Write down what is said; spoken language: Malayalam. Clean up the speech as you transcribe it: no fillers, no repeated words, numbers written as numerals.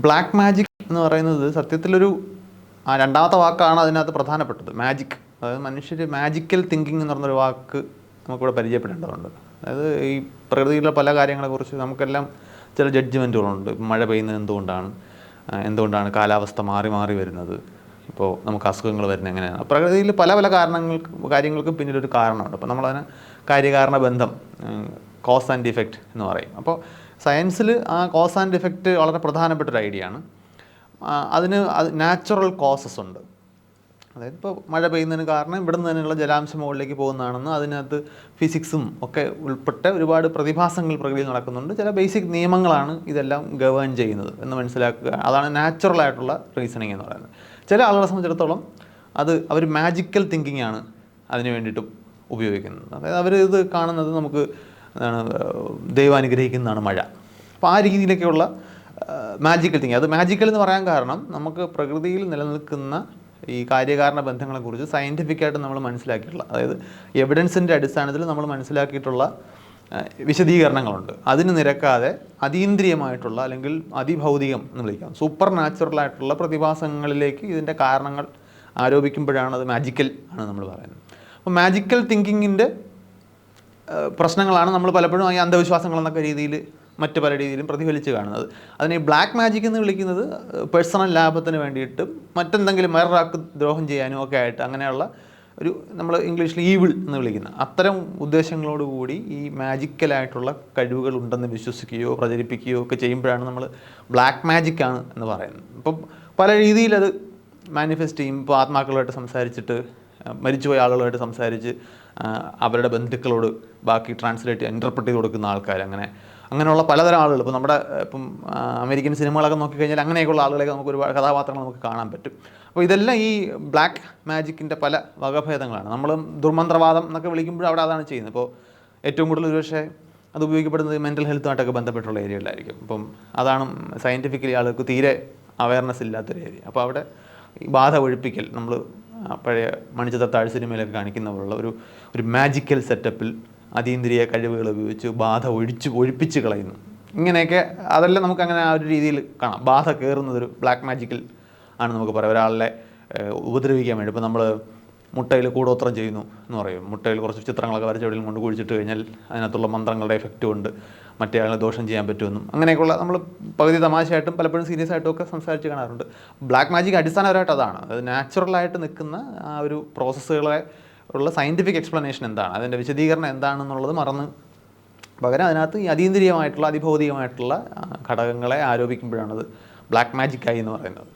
ബ്ലാക്ക് മാജിക് എന്ന് പറയുന്നത് സത്യത്തിലൊരു രണ്ടാമത്തെ വാക്കാണ് അതിനകത്ത് പ്രധാനപ്പെട്ടത്, മാജിക്. അതായത് മനുഷ്യർ മാജിക്കൽ തിങ്കിങ് എന്ന് പറഞ്ഞൊരു വാക്ക് നമുക്കിവിടെ പരിചയപ്പെടേണ്ടതുണ്ട്. അതായത് ഈ പ്രകൃതിയിലെ പല കാര്യങ്ങളെക്കുറിച്ച് നമുക്കെല്ലാം ചില ജഡ്ജ്മെൻറ്റുകളുണ്ട്. മഴ പെയ്യുന്നത് എന്തുകൊണ്ടാണ് കാലാവസ്ഥ മാറി മാറി വരുന്നത്, ഇപ്പോൾ നമുക്ക് അസുഖങ്ങൾ വരുന്നത് എങ്ങനെയാണ്. പ്രകൃതിയിൽ പല പല കാര്യങ്ങൾക്കും പിന്നിലൊരു കാരണമുണ്ട്. അപ്പോൾ നമ്മളതിന് കാര്യകാരണ ബന്ധം, കോസ് ആൻഡ് ഇഫക്റ്റ് എന്ന് പറയും. അപ്പോൾ സയൻസിൽ ആ കോസ് ആൻഡ് ഇഫക്റ്റ് വളരെ പ്രധാനപ്പെട്ടൊരു ഐഡിയ ആണ്. അതിന് നാച്ചുറൽ കോസസ് ഉണ്ട്. അതായത് ഇപ്പോൾ മഴ പെയ്യുന്നതിന് കാരണം ഇവിടുന്ന് തന്നെയുള്ള ജലാംശം മുകളിലേക്ക് പോകുന്നതാണെന്ന്, അതിനകത്ത് ഫിസിക്സും ഒക്കെ ഉൾപ്പെട്ട ഒരുപാട് പ്രതിഭാസങ്ങൾ പ്രകൃതിയിൽ നടക്കുന്നുണ്ട്. ചില ബേസിക് നിയമങ്ങളാണ് ഇതെല്ലാം ഗവേൺ ചെയ്യുന്നത് എന്ന് മനസ്സിലാക്കുക. അതാണ് നാച്ചുറലായിട്ടുള്ള റീസണിങ് എന്ന് പറയുന്നത്. ചില ആളുകളെ സംബന്ധിച്ചിടത്തോളം അവർ മാജിക്കൽ തിങ്കിങ് ആണ് അതിന് വേണ്ടിയിട്ടും ഉപയോഗിക്കുന്നത്. അതായത് അവർ ഇത് കാണുന്നത് നമുക്ക് ദൈവം അനുഗ്രഹിക്കുന്നതാണ് മഴ. അപ്പോൾ ആ രീതിയിലൊക്കെയുള്ള മാജിക്കൽ തിങ്കിങ്. അത് മാജിക്കൽ എന്ന് പറയാൻ കാരണം നമുക്ക് പ്രകൃതിയിൽ നിലനിൽക്കുന്ന ഈ കാര്യകാരണ ബന്ധങ്ങളെക്കുറിച്ച് സയൻറ്റിഫിക്കായിട്ട് നമ്മൾ മനസ്സിലാക്കിയിട്ടുള്ള, അതായത് എവിഡൻസിൻ്റെ അടിസ്ഥാനത്തിൽ നമ്മൾ മനസ്സിലാക്കിയിട്ടുള്ള വിശദീകരണങ്ങളുണ്ട്. അതിന് നിരക്കാതെ അതീന്ദ്രിയമായിട്ടുള്ള അല്ലെങ്കിൽ അതിഭൗതികം എന്ന് വിളിക്കാം, സൂപ്പർ നാച്ചുറലായിട്ടുള്ള പ്രതിഭാസങ്ങളിലേക്ക് ഇതിൻ്റെ കാരണങ്ങൾ ആരോപിക്കുമ്പോഴാണ് അത് മാജിക്കൽ ആണ് നമ്മൾ പറയുന്നത്. അപ്പോൾ മാജിക്കൽ തിങ്കിങ്ങിൻ്റെ പ്രശ്നങ്ങളാണ് നമ്മൾ പലപ്പോഴും ഈ അന്ധവിശ്വാസങ്ങൾ എന്നൊക്കെ രീതിയിൽ മറ്റ് പല രീതിയിലും പ്രതിഫലിച്ച് കാണുന്നത്. അതിനെ ബ്ലാക്ക് മാജിക് എന്ന് വിളിക്കുന്നത് പേഴ്സണൽ ലാഭത്തിന് വേണ്ടിയിട്ടും മറ്റെന്തെങ്കിലും വേറൊരാൾക്ക് ദ്രോഹം ചെയ്യാനും ഒക്കെ ആയിട്ട്, അങ്ങനെയുള്ള ഒരു നമ്മൾ ഇംഗ്ലീഷിൽ ഈവിൾ എന്ന് വിളിക്കുന്ന അത്തരം ഉദ്ദേശങ്ങളോടുകൂടി ഈ മാജിക്കലായിട്ടുള്ള കഴിവുകൾ ഉണ്ടെന്ന് വിശ്വസിക്കുകയോ പ്രചരിപ്പിക്കുകയോ ഒക്കെ ചെയ്യുമ്പോഴാണ് നമ്മൾ ബ്ലാക്ക് മാജിക് ആണ് എന്ന് പറയുന്നത്. ഇപ്പം പല രീതിയിലത് മാനിഫെസ്റ്റ് ചെയ്യും. ഇപ്പോൾ ആത്മാക്കളുമായിട്ട് സംസാരിച്ചിട്ട്, മരിച്ചുപോയ ആളുകളുമായിട്ട് സംസാരിച്ച് അവരുടെ ബന്ധുക്കളോട് ബാക്കി ഇൻ്റർപ്രറ്റ് ചെയ്ത് കൊടുക്കുന്ന ആൾക്കാർ, അങ്ങനെയുള്ള പലതരം ആളുകൾ. ഇപ്പോൾ ഇപ്പം അമേരിക്കൻ സിനിമകളൊക്കെ നോക്കിക്കഴിഞ്ഞാൽ അങ്ങനെയൊക്കെയുള്ള ആളുകളെയൊക്കെ നമുക്ക് ഒരുപാട് കഥാപാത്രങ്ങൾ നമുക്ക് കാണാൻ പറ്റും. അപ്പോൾ ഇതെല്ലാം ഈ ബ്ലാക്ക് മാജിക്കിൻ്റെ പല വകഭേദങ്ങളാണ്. നമ്മൾ ദുർമന്ത്രവാദം എന്നൊക്കെ വിളിക്കുമ്പോൾ അവിടെ അതാണ് ചെയ്യുന്നത്. ഇപ്പോൾ ഏറ്റവും കൂടുതൽ ഒരുപക്ഷെ അത് ഉപയോഗിക്കപ്പെടുന്നത് മെൻ്റൽ ഹെൽത്തുമായിട്ടൊക്കെ ബന്ധപ്പെട്ടുള്ള ഏരിയകളിലായിരിക്കും. അപ്പം അതാണ് സയൻറ്റിഫിക്കലി ആളുകൾക്ക് തീരെ അവയർനെസ് ഇല്ലാത്തൊരു ഏരിയ. അപ്പോൾ അവിടെ ഈ ബാധ ഒഴിപ്പിക്കൽ, നമ്മൾ പഴയ മണിച്ചിത്രത്താഴ് സിനിമയിലൊക്കെ കാണിക്കുന്ന പോലുള്ള ഒരു മാജിക്കൽ സെറ്റപ്പിൽ അതീന്ദ്രിയ കഴിവുകൾ ഉപയോഗിച്ച് ബാധ ഒഴിപ്പിച്ച് കളയുന്നു. ഇങ്ങനെയൊക്കെ അതെല്ലാം നമുക്കങ്ങനെ ആ ഒരു രീതിയിൽ കാണാം. ബാധ കയറുന്നതൊരു ബ്ലാക്ക് മാജിക്കൽ ആണ് നമുക്ക് പറയാം. ഒരാളെ ഉപദ്രവിക്കാൻ വേണ്ടി, ഇപ്പോൾ നമ്മൾ മുട്ടയിൽ കൂടോത്രം ചെയ്യുന്നു എന്ന് പറയും. മുട്ടയിൽ കുറച്ച് ചിത്രങ്ങളൊക്കെ വരച്ച് എവിടെയും കൊണ്ട് കുഴിച്ചിട്ട് കഴിഞ്ഞാൽ അതിനകത്തുള്ള മന്ത്രങ്ങളുടെ എഫക്റ്റ് കൊണ്ട് മറ്റേ ആളെ ദോഷം ചെയ്യാൻ പറ്റുമെന്നും അങ്ങനെയൊക്കെയുള്ള നമ്മൾ പകുതി തമാശയായിട്ടും പലപ്പോഴും സീരിയസ് ആയിട്ടും ഒക്കെ സംസാരിച്ച് കാണാറുണ്ട്. ബ്ലാക്ക് മാജിക് അടിസ്ഥാനപരമായിട്ട് അതാണ്. അത് നാച്ചുറലായിട്ട് നിൽക്കുന്ന ആ ഒരു പ്രോസസ്സുകളെ ഉള്ള സയൻറ്റിഫിക് എക്സ്പ്ലനേഷൻ എന്താണ്, അതിൻ്റെ വിശദീകരണം എന്താണെന്നുള്ളത് മറന്ന് പകരം അതിനകത്ത് ഈ അതീന്ദ്രിയമായിട്ടുള്ള അതിഭൗതികമായിട്ടുള്ള ഘടകങ്ങളെ ആരോപിക്കുമ്പോഴാണത് ബ്ലാക്ക് മാജിക്കായി എന്ന് പറയുന്നത്.